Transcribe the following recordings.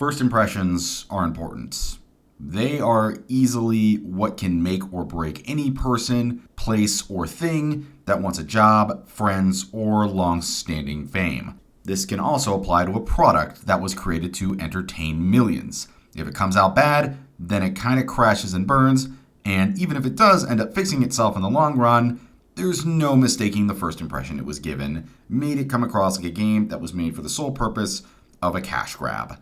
First impressions are important. They are easily what can make or break any person, place, or thing that wants a job, friends, or long-standing fame. This can also apply to a product that was created to entertain millions. If it comes out bad, then it kind of crashes and burns, and even if it does end up fixing itself in the long run, there's no mistaking the first impression it was given made it come across like a game that was made for the sole purpose of a cash grab.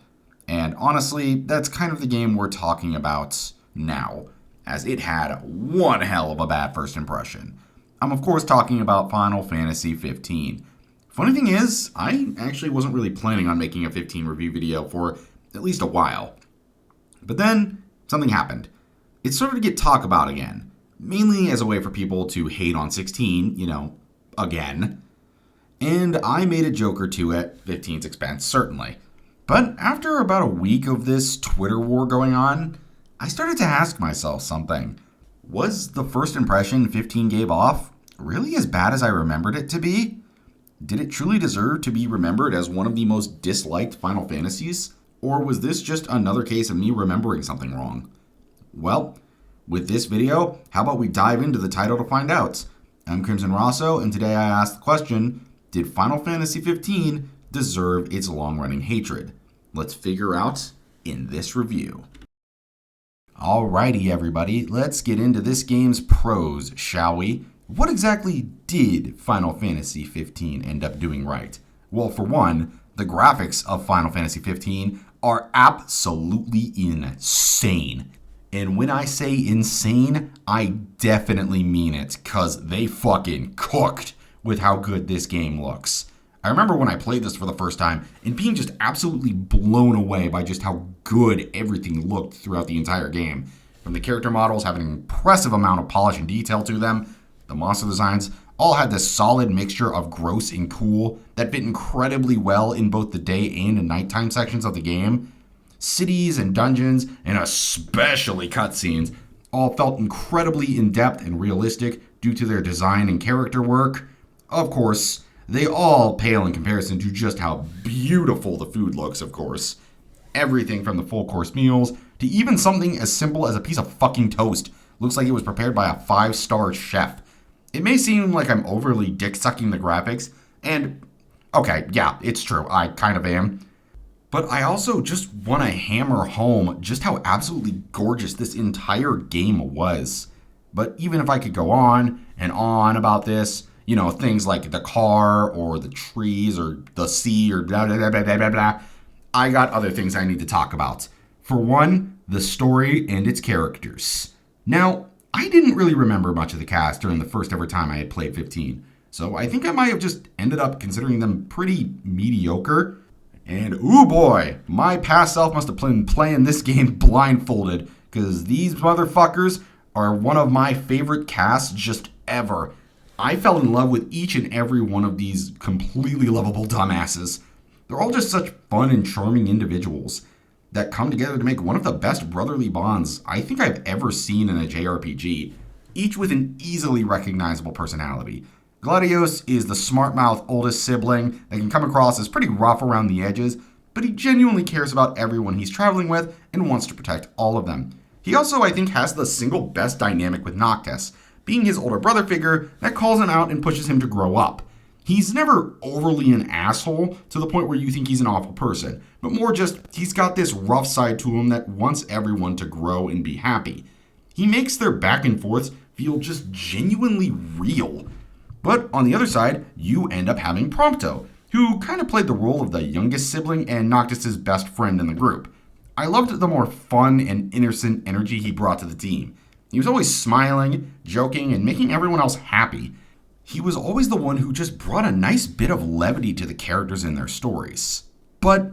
And honestly, that's kind of the game we're talking about now, as it had one hell of a bad first impression. I'm of course talking about Final Fantasy 15. Funny thing is, I actually wasn't really planning on making a 15 review video for at least a while. But then, something happened. It started to get talked about again, mainly as a way for people to hate on 16, again. And I made a joke or two at 15's expense, certainly. But after about a week of this Twitter war going on, I started to ask myself something. Was the first impression 15 gave off really as bad as I remembered it to be? Did it truly deserve to be remembered as one of the most disliked Final Fantasies? Or was this just another case of me remembering something wrong? Well, with this video, how about we dive into the title to find out? I'm Crimson Rosso, and today I ask the question, did Final Fantasy 15 deserve its long-running hatred? Let's figure out in this review. Alrighty everybody, let's get into this game's pros, shall we? What exactly did Final Fantasy 15 end up doing right? Well, for one, the graphics of Final Fantasy 15 are absolutely insane. And when I say insane, I definitely mean it, cause they fucking cooked with how good this game looks. I remember when I played this for the first time and being just absolutely blown away by just how good everything looked throughout the entire game. From the character models having an impressive amount of polish and detail to them, the monster designs all had this solid mixture of gross and cool that fit incredibly well in both the day and nighttime sections of the game. Cities and dungeons, and especially cutscenes, all felt incredibly in-depth and realistic due to their design and character work. Of course, they all pale in comparison to just how beautiful the food looks, of course. Everything from the full course meals to even something as simple as a piece of fucking toast looks like it was prepared by a 5-star chef. It may seem like I'm overly dick-sucking the graphics, and okay, yeah, it's true, I kind of am. But I also just want to hammer home just how absolutely gorgeous this entire game was. But even if I could go on and on about this, things like the car or the trees or the sea or blah, blah, blah, blah, blah, blah, I got other things I need to talk about. For one, the story and its characters. Now, I didn't really remember much of the cast during the first ever time I had played 15, so I think I might have just ended up considering them pretty mediocre. And ooh boy, my past self must have been playing this game blindfolded, because these motherfuckers are one of my favorite casts just ever. I fell in love with each and every one of these completely lovable dumbasses. They're all just such fun and charming individuals that come together to make one of the best brotherly bonds I think I've ever seen in a JRPG, each with an easily recognizable personality. Gladios is the smart-mouthed oldest sibling that can come across as pretty rough around the edges, but he genuinely cares about everyone he's traveling with and wants to protect all of them. He also, I think, has the single best dynamic with Noctis, being his older brother figure that calls him out and pushes him to grow up. He's never overly an asshole to the point where you think he's an awful person, but more just he's got this rough side to him that wants everyone to grow and be happy. He makes their back and forths feel just genuinely real. But on the other side, you end up having Prompto, who kind of played the role of the youngest sibling and Noctis' best friend in the group. I loved the more fun and innocent energy he brought to the team. He was always smiling, joking, and making everyone else happy. He was always the one who just brought a nice bit of levity to the characters in their stories. But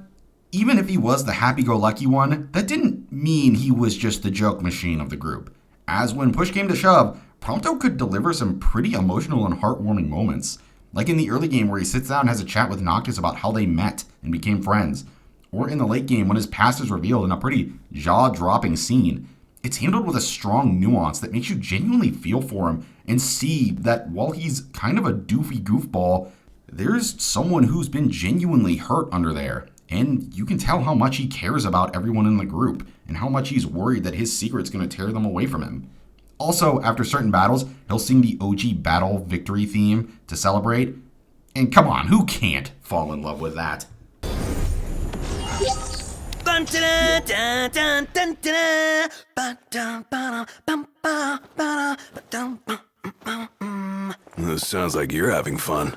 even if he was the happy-go-lucky one, that didn't mean he was just the joke machine of the group. As when push came to shove, Prompto could deliver some pretty emotional and heartwarming moments. Like in the early game where he sits down and has a chat with Noctis about how they met and became friends. Or in the late game when his past is revealed in a pretty jaw-dropping scene. It's handled with a strong nuance that makes you genuinely feel for him and see that while he's kind of a doofy goofball, there's someone who's been genuinely hurt under there. And you can tell how much he cares about everyone in the group, and how much he's worried that his secret's going to tear them away from him. Also, after certain battles, he'll sing the OG battle victory theme to celebrate. And come on, who can't fall in love with that? This sounds like you're having fun.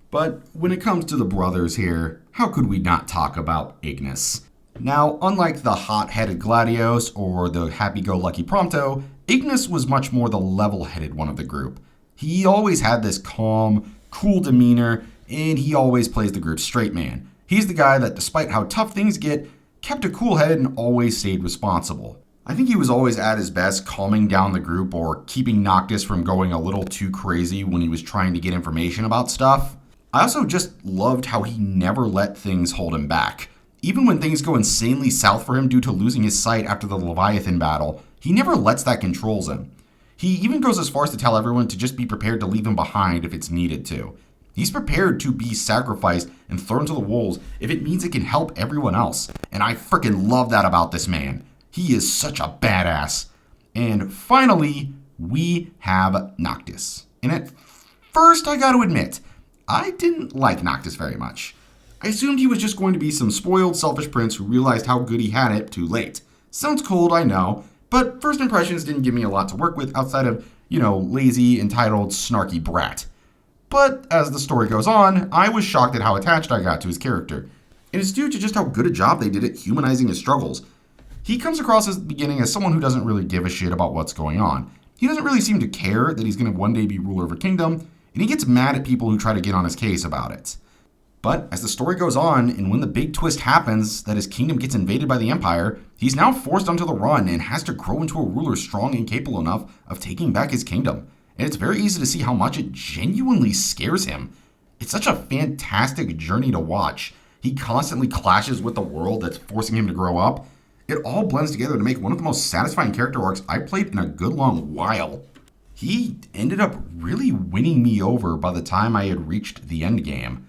But when it comes to the brothers here, how could we not talk about Ignis? Now, unlike the hot-headed Gladios or the happy-go-lucky Prompto, Ignis was much more the level-headed one of the group. He always had this calm, cool demeanor, and he always plays the group's straight man. He's the guy that, despite how tough things get, kept a cool head and always stayed responsible. I think he was always at his best calming down the group or keeping Noctis from going a little too crazy when he was trying to get information about stuff. I also just loved how he never let things hold him back. Even when things go insanely south for him due to losing his sight after the Leviathan battle, he never lets that control him. He even goes as far as to tell everyone to just be prepared to leave him behind if it's needed to. He's prepared to be sacrificed and thrown to the wolves if it means it can help everyone else. And I freaking love that about this man. He is such a badass. And finally, we have Noctis. And at first, I gotta admit, I didn't like Noctis very much. I assumed he was just going to be some spoiled, selfish prince who realized how good he had it too late. Sounds cold, I know, but first impressions didn't give me a lot to work with outside of, lazy, entitled, snarky brat. But as the story goes on, I was shocked at how attached I got to his character. And it's due to just how good a job they did at humanizing his struggles. He comes across at the beginning as someone who doesn't really give a shit about what's going on. He doesn't really seem to care that he's going to one day be ruler of a kingdom, and he gets mad at people who try to get on his case about it. But as the story goes on, and when the big twist happens that his kingdom gets invaded by the Empire, he's now forced onto the run and has to grow into a ruler strong and capable enough of taking back his kingdom. And it's very easy to see how much it genuinely scares him. It's such a fantastic journey to watch. He constantly clashes with the world that's forcing him to grow up. It all blends together to make one of the most satisfying character arcs I've played in a good long while. He ended up really winning me over by the time I had reached the end game.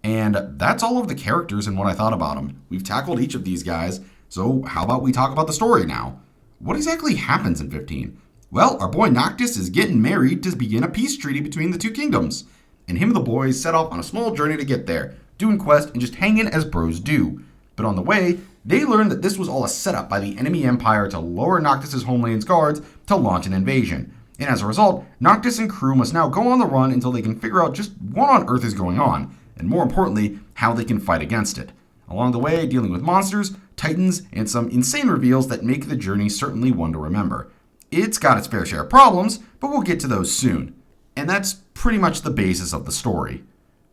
And that's all of the characters and what I thought about them. We've tackled each of these guys, so how about we talk about the story now? What exactly happens in 15? Well, our boy Noctis is getting married to begin a peace treaty between the two kingdoms. And him and the boys set off on a small journey to get there, doing quests and just hanging as bros do. But on the way, they learn that this was all a setup by the enemy empire to lower Noctis' homeland's guards to launch an invasion. And as a result, Noctis and crew must now go on the run until they can figure out just what on earth is going on, and more importantly, how they can fight against it. Along the way, dealing with monsters, titans, and some insane reveals that make the journey certainly one to remember. It's got its fair share of problems, but we'll get to those soon. And that's pretty much the basis of the story.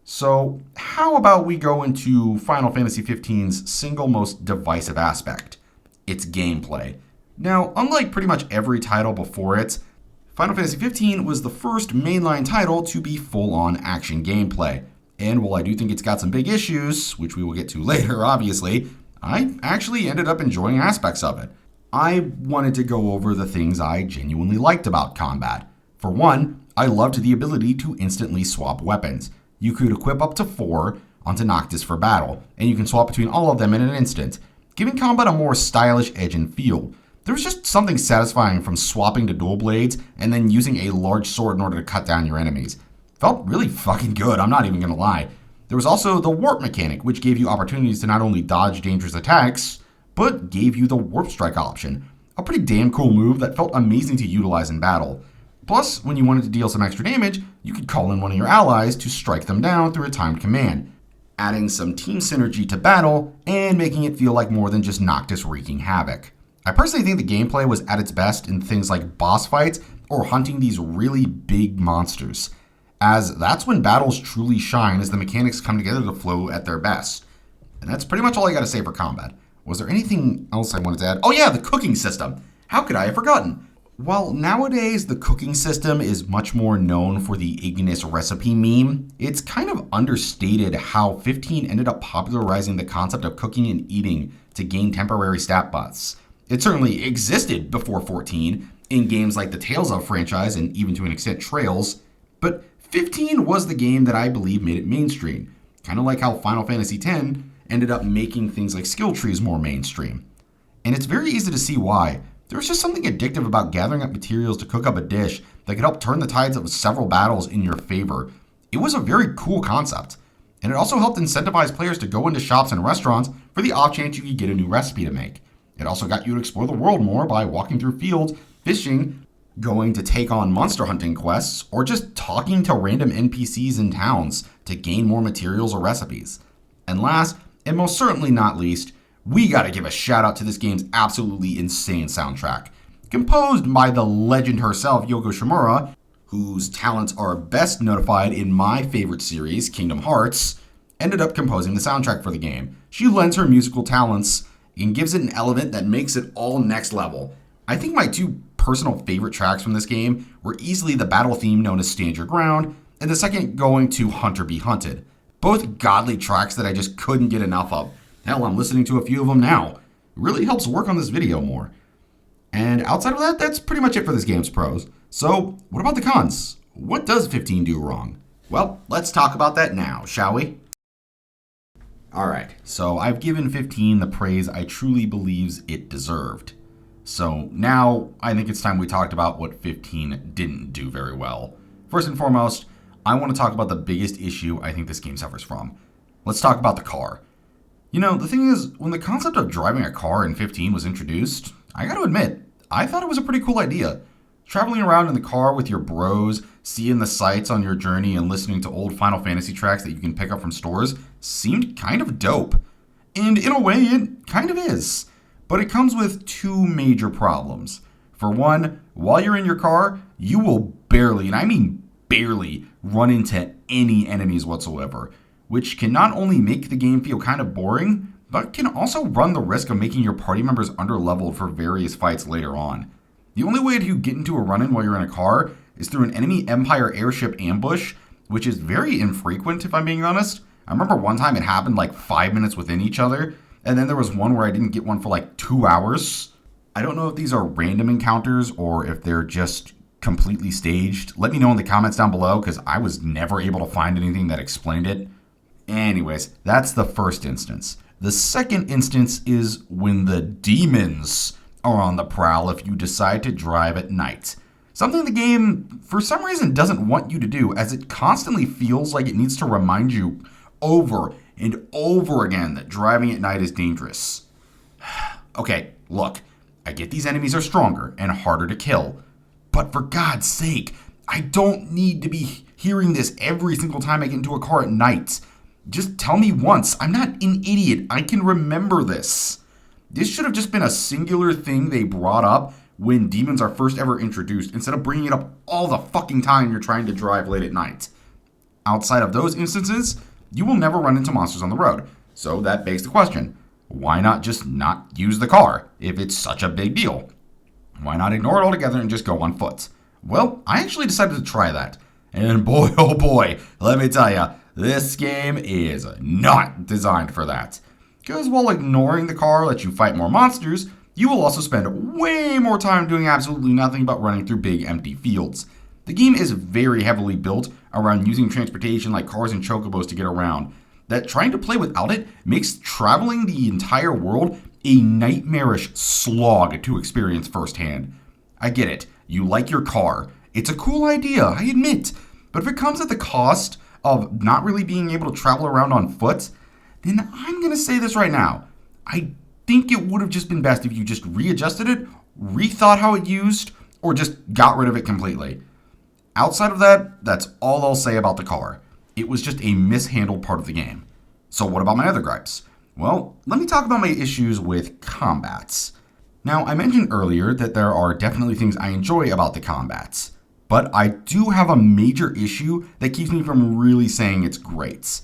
So, how about we go into Final Fantasy XV's single most divisive aspect? Its gameplay. Now, unlike pretty much every title before it, Final Fantasy XV was the first mainline title to be full-on action gameplay. And while I do think it's got some big issues, which we will get to later, obviously, I actually ended up enjoying aspects of it. I wanted to go over the things I genuinely liked about combat. For one, I loved the ability to instantly swap weapons. You could equip up to 4 onto Noctis for battle, and you can swap between all of them in an instant, giving combat a more stylish edge and feel. There was just something satisfying from swapping to dual blades and then using a large sword in order to cut down your enemies. Felt really fucking good, I'm not even gonna lie. There was also the warp mechanic, which gave you opportunities to not only dodge dangerous attacks, but gave you the warp strike option. A pretty damn cool move that felt amazing to utilize in battle. Plus, when you wanted to deal some extra damage, you could call in one of your allies to strike them down through a timed command, adding some team synergy to battle and making it feel like more than just Noctis wreaking havoc. I personally think the gameplay was at its best in things like boss fights or hunting these really big monsters, as that's when battles truly shine as the mechanics come together to flow at their best. And that's pretty much all I gotta say for combat. Was there anything else I wanted to add? Oh yeah, the cooking system. How could I have forgotten? While nowadays the cooking system is much more known for the Ignis recipe meme, it's kind of understated how 15 ended up popularizing the concept of cooking and eating to gain temporary stat buffs. It certainly existed before 14 in games like the Tales of franchise and even to an extent Trails, but 15 was the game that I believe made it mainstream, kind of like how Final Fantasy X ended up making things like skill trees more mainstream. And it's very easy to see why. There's just something addictive about gathering up materials to cook up a dish that could help turn the tides of several battles in your favor. It was a very cool concept. And it also helped incentivize players to go into shops and restaurants for the off chance you could get a new recipe to make. It also got you to explore the world more by walking through fields, fishing, going to take on monster hunting quests, or just talking to random NPCs in towns to gain more materials or recipes. And last, and most certainly not least, we gotta give a shout out to this game's absolutely insane soundtrack. Composed by the legend herself, Yoko Shimura, whose talents are best notified in my favorite series, Kingdom Hearts, ended up composing the soundtrack for the game. She lends her musical talents and gives it an element that makes it all next level. I think my two personal favorite tracks from this game were easily the battle theme known as Stand Your Ground, and the second going to Hunter Be Hunted. Both godly tracks that I just couldn't get enough of. Hell, I'm listening to a few of them now. It really helps work on this video more. And outside of that, that's pretty much it for this game's pros. So, what about the cons? What does 15 do wrong? Well, let's talk about that now, shall we? Alright, so I've given 15 the praise I truly believes it deserved. So now, I think it's time we talked about what 15 didn't do very well. First and foremost, I want to talk about the biggest issue I think this game suffers from. Let's talk about the car. You know, the thing is, when the concept of driving a car in 15 was introduced, I gotta admit, I thought it was a pretty cool idea. Traveling around in the car with your bros, seeing the sights on your journey, and listening to old Final Fantasy tracks that you can pick up from stores seemed kind of dope. And in a way, it kind of is. But it comes with two major problems. For one, while you're in your car, you will barely, and I mean barely, run into any enemies whatsoever, which can not only make the game feel kind of boring, but can also run the risk of making your party members underleveled for various fights later on. The only way to get into a run-in while you're in a car is through an enemy Empire airship ambush, which is very infrequent if I'm being honest. I remember one time it happened like 5 minutes within each other, and then there was one where I didn't get one for like 2 hours. I don't know if these are random encounters or if they're just completely staged. Let me know in the comments down below because I was never able to find anything that explained it. Anyways, that's the first instance. The second instance is when the demons are on the prowl if you decide to drive at night. Something the game, for some reason, doesn't want you to do, as it constantly feels like it needs to remind you over and over again that driving at night is dangerous. Okay, look, I get these enemies are stronger and harder to kill, but for God's sake, I don't need to be hearing this every single time I get into a car at night. Just tell me once. I'm not an idiot. I can remember this. This should have just been a singular thing they brought up when demons are first ever introduced, instead of bringing it up all the fucking time you're trying to drive late at night. Outside of those instances, you will never run into monsters on the road. So that begs the question, why not just not use the car if it's such a big deal? Why not ignore it altogether and just go on foot? Well, I actually decided to try that. And boy, oh boy, let me tell ya, this game is not designed for that. Because while ignoring the car lets you fight more monsters, you will also spend way more time doing absolutely nothing but running through big empty fields. The game is very heavily built around using transportation like cars and chocobos to get around, that trying to play without it makes traveling the entire world a nightmarish slog to experience firsthand. I get it, you like your car. It's a cool idea, I admit. But if it comes at the cost of not really being able to travel around on foot, then I'm going to say this right now. I think it would have just been best if you just readjusted it, rethought how it used, or just got rid of it completely. Outside of that, that's all I'll say about the car. It was just a mishandled part of the game. So what about my other gripes? Well, let me talk about my issues with combats. Now, I mentioned earlier that there are definitely things I enjoy about the combats, but I do have a major issue that keeps me from really saying it's great.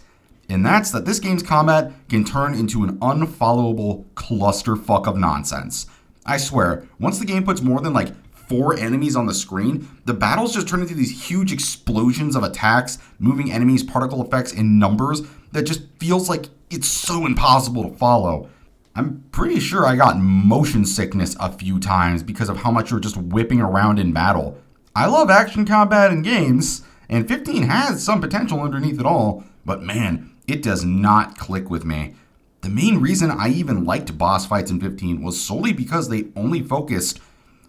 And that's that this game's combat can turn into an unfollowable clusterfuck of nonsense. I swear, once the game puts more than like 4 enemies on the screen, the battles just turn into these huge explosions of attacks, moving enemies, particle effects, and numbers that just feels like it's so impossible to follow. I'm pretty sure I got motion sickness a few times because of how much you're just whipping around in battle. I love action combat in games, and 15 has some potential underneath it all, but man, it does not click with me. The main reason I even liked boss fights in 15 was solely because they only focused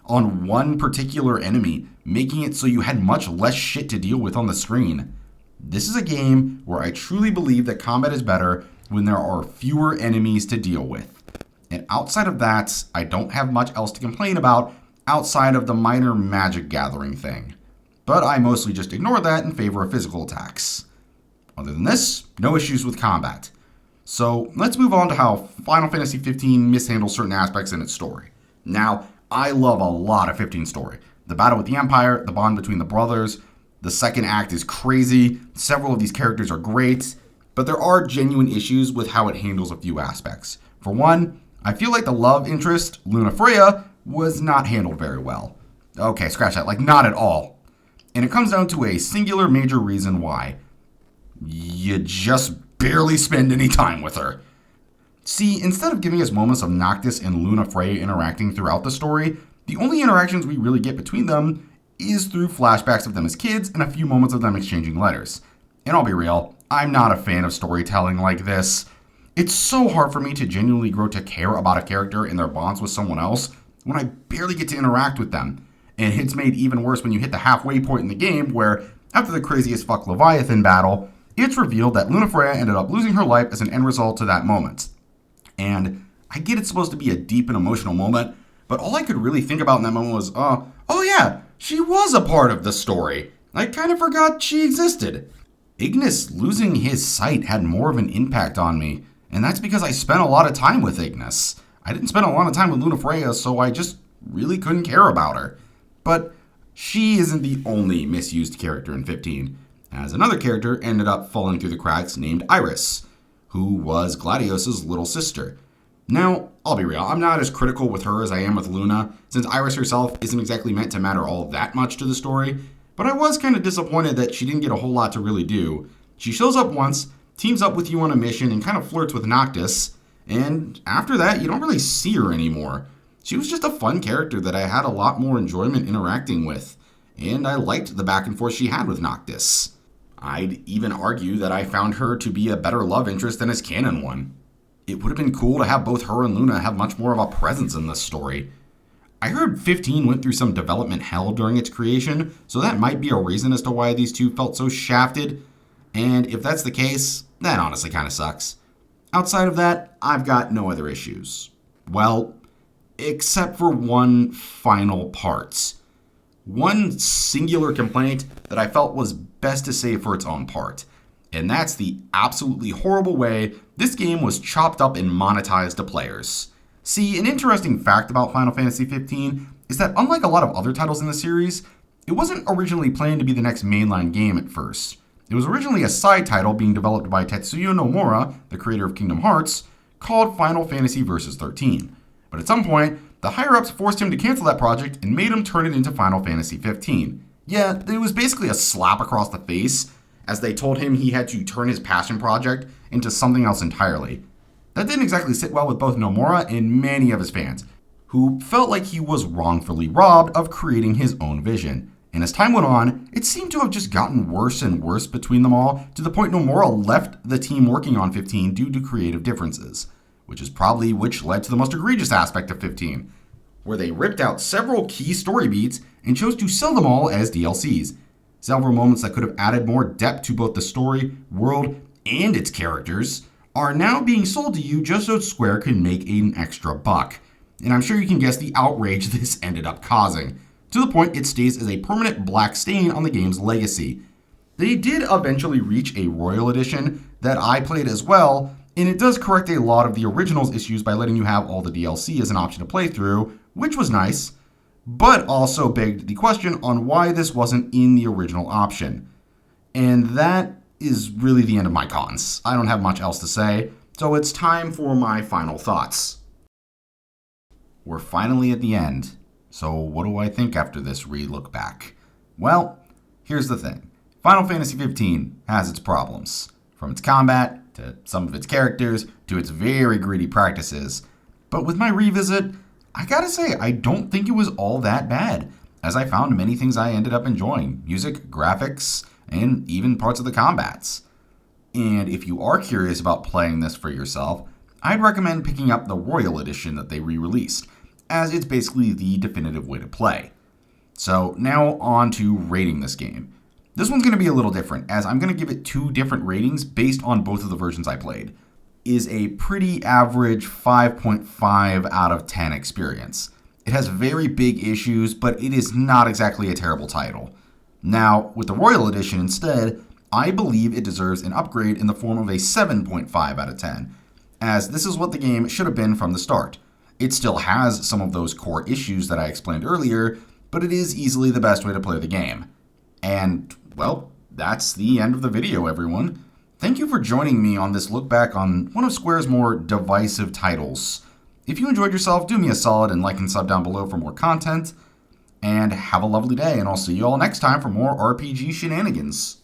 on one particular enemy, making it so you had much less shit to deal with on the screen. This is a game where I truly believe that combat is better when there are fewer enemies to deal with. And outside of that, I don't have much else to complain about outside of the minor magic gathering thing. But I mostly just ignore that in favor of physical attacks. Other than this, no issues with combat. So let's move on to how Final Fantasy XV mishandles certain aspects in its story. Now, I love a lot of 15 story. The battle with the Empire, the bond between the brothers, the second act is crazy, several of these characters are great, but there are genuine issues with how it handles a few aspects. For one, I feel like the love interest, Luna Freya, was not handled very well. Okay, scratch that, like not at all. And it comes down to a singular major reason why. You just barely spend any time with her. See, instead of giving us moments of Noctis and Luna Freya interacting throughout the story, the only interactions we really get between them is through flashbacks of them as kids and a few moments of them exchanging letters. And I'll be real, I'm not a fan of storytelling like this. It's so hard for me to genuinely grow to care about a character and their bonds with someone else when I barely get to interact with them. And it's made even worse when you hit the halfway point in the game where, after the craziest fuck Leviathan battle, it's revealed that Luna Freya ended up losing her life as an end result to that moment. And I get it's supposed to be a deep and emotional moment, but all I could really think about in that moment was, oh yeah, she was a part of the story. I kind of forgot she existed. Ignis losing his sight had more of an impact on me, and that's because I spent a lot of time with Ignis. I didn't spend a lot of time with Luna Freya, so I just really couldn't care about her. But she isn't the only misused character in 15, as another character ended up falling through the cracks named Iris, who was Gladios' little sister. Now, I'll be real, I'm not as critical with her as I am with Luna, since Iris herself isn't exactly meant to matter all that much to the story, but I was kind of disappointed that she didn't get a whole lot to really do. She shows up once, teams up with you on a mission, and kind of flirts with Noctis, and after that, you don't really see her anymore. She was just a fun character that I had a lot more enjoyment interacting with, and I liked the back and forth she had with Noctis. I'd even argue that I found her to be a better love interest than his canon one. It would have been cool to have both her and Luna have much more of a presence in this story. I heard 15 went through some development hell during its creation, so that might be a reason as to why these two felt so shafted, and if that's the case, that honestly kind of sucks. Outside of that, I've got no other issues. Well, except for one final part. One singular complaint that I felt was best to save for its own part, and that's the absolutely horrible way this game was chopped up and monetized to players. See, an interesting fact about Final Fantasy XV is that unlike a lot of other titles in the series, it wasn't originally planned to be the next mainline game at first. It was originally a side title being developed by Tetsuya Nomura, the creator of Kingdom Hearts, called Final Fantasy Versus 13. But at some point, the higher-ups forced him to cancel that project and made him turn it into Final Fantasy 15. Yeah, it was basically a slap across the face, as they told him he had to turn his passion project into something else entirely. That didn't exactly sit well with both Nomura and many of his fans, who felt like he was wrongfully robbed of creating his own vision. And as time went on, it seemed to have just gotten worse and worse between them all, to the point Nomura left the team working on 15 due to creative differences, which led to the most egregious aspect of 15, where they ripped out several key story beats and chose to sell them all as DLCs. Several moments that could have added more depth to both the story, world, and its characters are now being sold to you just so Square can make an extra buck. And I'm sure you can guess the outrage this ended up causing, to the point it stays as a permanent black stain on the game's legacy. They did eventually reach a Royal Edition that I played as well, and it does correct a lot of the original's issues by letting you have all the DLC as an option to play through, which was nice, but also begged the question on why this wasn't in the original option. And that is really the end of my cons. I don't have much else to say, so it's time for my final thoughts. We're finally at the end, so what do I think after this re-look back? Well, here's the thing. Final Fantasy XV has its problems, from its combat, to some of its characters, to its very greedy practices. But with my revisit, I gotta say, I don't think it was all that bad, as I found many things I ended up enjoying. Music, graphics, and even parts of the combats. And if you are curious about playing this for yourself, I'd recommend picking up the Royal Edition that they re-released, as it's basically the definitive way to play. So now on to rating this game. This one's going to be a little different, as I'm going to give it 2 different ratings based on both of the versions I played. Is a pretty average 5.5 out of 10 experience. It has very big issues, but it is not exactly a terrible title. Now, with the Royal Edition instead, I believe it deserves an upgrade in the form of a 7.5 out of 10, as this is what the game should have been from the start. It still has some of those core issues that I explained earlier, but it is easily the best way to play the game. And, well, that's the end of the video, everyone. Thank you for joining me on this look back on one of Square's more divisive titles. If you enjoyed yourself, do me a solid and like and sub down below for more content. And have a lovely day, and I'll see you all next time for more RPG shenanigans.